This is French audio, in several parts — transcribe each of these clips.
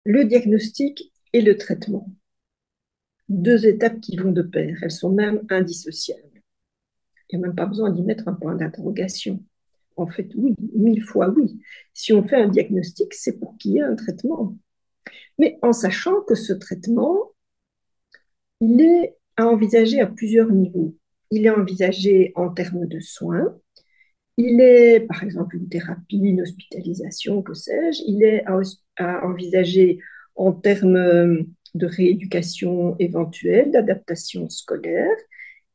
le diagnostic et le traitement. Deux étapes qui vont de pair, elles sont même indissociables. Il n'y a même pas besoin d'y mettre un point d'interrogation. En fait, oui, 1000 fois oui. Si on fait un diagnostic, c'est pour qu'il y ait un traitement. Mais en sachant que ce traitement, il est à envisager à plusieurs niveaux. Il est envisagé en termes de soins, il est, par exemple, une thérapie, une hospitalisation, que sais-je, il est à envisager en termes de rééducation éventuelle, d'adaptation scolaire,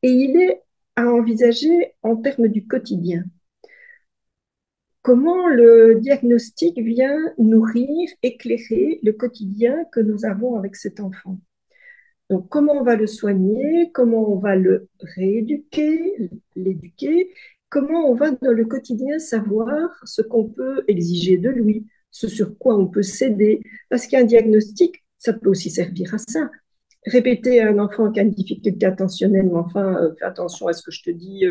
et il est à envisager en termes du quotidien. Comment le diagnostic vient nourrir, éclairer le quotidien que nous avons avec cet enfant. Donc, comment on va le soigner, comment on va le rééduquer, l'éduquer, comment on va dans le quotidien savoir ce qu'on peut exiger de lui, ce sur quoi on peut céder. Parce qu'un diagnostic, ça peut aussi servir à ça. Répéter à un enfant qui a une difficulté attentionnelle, mais enfin, fais attention à ce que je te dis,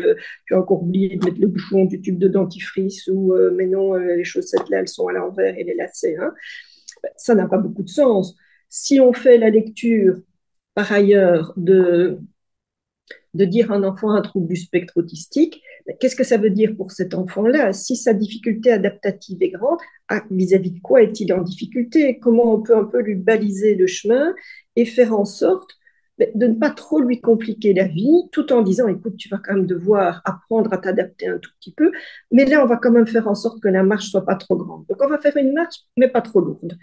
tu as encore oublié de mettre le bouchon du tube de dentifrice, ou mais non, les chaussettes là, elles sont à l'envers et les lacets. Hein. Ça n'a pas beaucoup de sens. Si on fait la lecture par ailleurs de dire à un enfant un trouble du spectre autistique, qu'est-ce que ça veut dire pour cet enfant-là? Si sa difficulté adaptative est grande, vis-à-vis de quoi est-il en difficulté? Comment on peut un peu lui baliser le chemin et faire en sorte de ne pas trop lui compliquer la vie, tout en disant, écoute, tu vas quand même devoir apprendre à t'adapter un tout petit peu, mais là, on va quand même faire en sorte que la marche soit pas trop grande. Donc, on va faire une marche, mais pas trop lourde.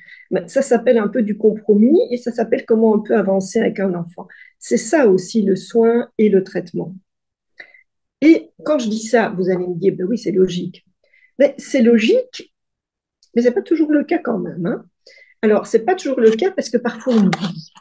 Ça s'appelle un peu du compromis et ça s'appelle comment on peut avancer avec un enfant. C'est ça aussi le soin et le traitement. Et quand je dis ça, vous allez me dire, ben oui, c'est logique. Mais c'est logique, mais ce n'est pas toujours le cas quand même. Hein. Alors, ce n'est pas toujours le cas parce que parfois on oublie.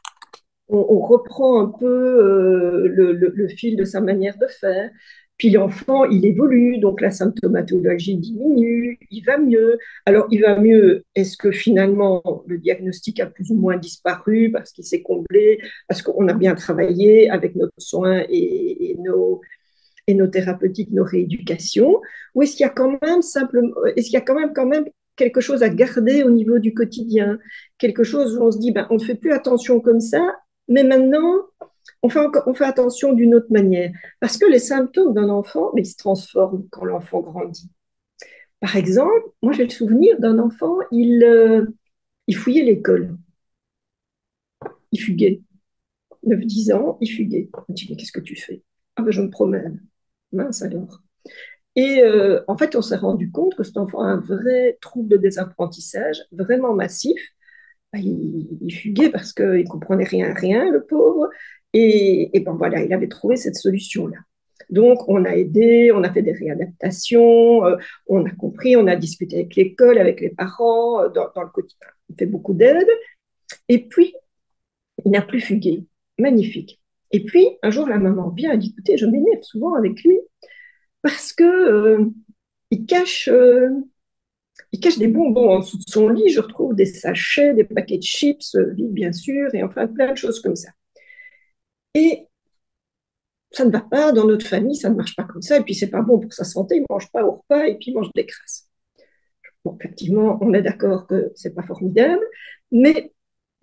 On reprend un peu le fil de sa manière de faire. Puis l'enfant, il évolue, donc la symptomatologie diminue, il va mieux. Alors, il va mieux, est-ce que finalement le diagnostic a plus ou moins disparu parce qu'il s'est comblé, parce qu'on a bien travaillé avec notre soin et nos thérapeutiques, nos rééducations, ou est-ce qu'il y a quand même simplement, est-ce qu'il y a quand même quelque chose à garder au niveau du quotidien, quelque chose où on se dit, ben, on ne fait plus attention comme ça, mais maintenant, on fait attention d'une autre manière. Parce que les symptômes d'un enfant, mais ils se transforment quand l'enfant grandit. Par exemple, moi j'ai le souvenir d'un enfant, il fouillait l'école, il fuguait. 9 10 ans, il fuguait. Je me dis, mais qu'est-ce que tu fais? Ah ben je me promène. Mince alors. Et en fait, on s'est rendu compte que cet enfant a un vrai trouble de désapprentissage, vraiment massif. Il fuguait parce qu'il ne comprenait rien, le pauvre. Et ben voilà, il avait trouvé cette solution-là. Donc, on a aidé, on a fait des réadaptations, on a compris, on a discuté avec l'école, avec les parents, dans le quotidien. On fait beaucoup d'aide. Et puis, il n'a plus fugué. Magnifique. Et puis, un jour, la maman vient et dit, écoutez, je m'énerve souvent avec lui parce que il cache, euh, il cache des bonbons en dessous de son lit. Je retrouve des sachets, des paquets de chips, vides bien sûr, et enfin plein de choses comme ça. Et ça ne va pas dans notre famille, ça ne marche pas comme ça. Et puis c'est pas bon pour sa santé. Il mange pas au repas et puis il mange des crasses. Bon, effectivement, on est d'accord que c'est pas formidable, mais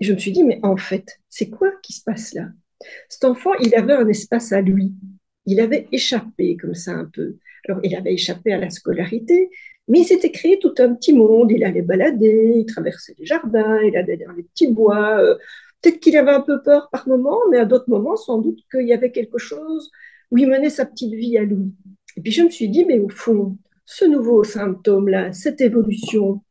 je me suis dit, mais en fait, c'est quoi qui se passe là? Cet enfant, il avait un espace à lui. Il avait échappé comme ça un peu. Alors, il avait échappé à la scolarité, mais il s'était créé tout un petit monde. Il allait balader, il traversait les jardins, il allait dans les petits bois. Peut-être qu'il avait un peu peur par moments, mais à d'autres moments, sans doute qu'il y avait quelque chose où il menait sa petite vie à lui. Et puis, je me suis dit, mais au fond, ce nouveau symptôme-là, cette évolution,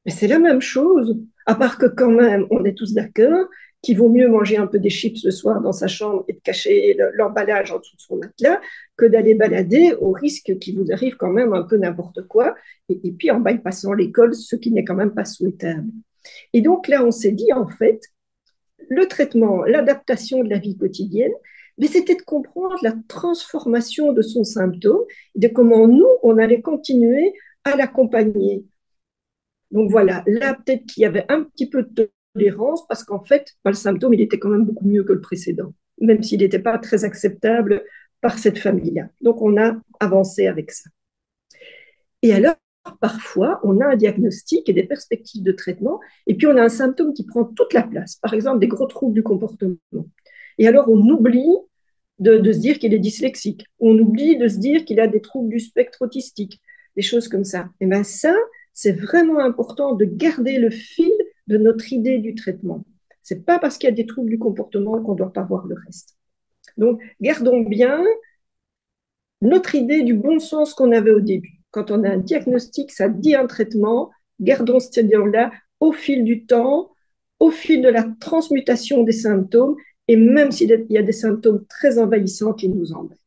mais c'est la même chose, à part que quand même, on est tous d'accord qu'il vaut mieux manger un peu des chips le soir dans sa chambre et de cacher l'emballage en dessous de son matelas que d'aller balader au risque qu'il vous arrive quand même un peu n'importe quoi, et puis en bypassant l'école, ce qui n'est quand même pas souhaitable. Et donc là, on s'est dit, en fait, le traitement, l'adaptation de la vie quotidienne, mais c'était de comprendre la transformation de son symptôme, de comment nous, on allait continuer à l'accompagner. Donc voilà, là peut-être qu'il y avait un petit peu de tolérance parce qu'en fait, le symptôme, il était quand même beaucoup mieux que le précédent, même s'il n'était pas très acceptable par cette famille-là. Donc on a avancé avec ça. Et alors, parfois, on a un diagnostic et des perspectives de traitement, et puis on a un symptôme qui prend toute la place, par exemple des gros troubles du comportement. Et alors, on oublie de se dire qu'il est dyslexique, on oublie de se dire qu'il a des troubles du spectre autistique, des choses comme ça. Et bien ça, c'est vraiment important de garder le fil de notre idée du traitement. C'est pas parce qu'il y a des troubles du comportement qu'on ne doit pas voir le reste. Donc, gardons bien notre idée du bon sens qu'on avait au début. Quand on a un diagnostic, ça dit un traitement, gardons cette idée-là au fil du temps, au fil de la transmutation des symptômes, et même s'il y a des symptômes très envahissants qui nous embêtent.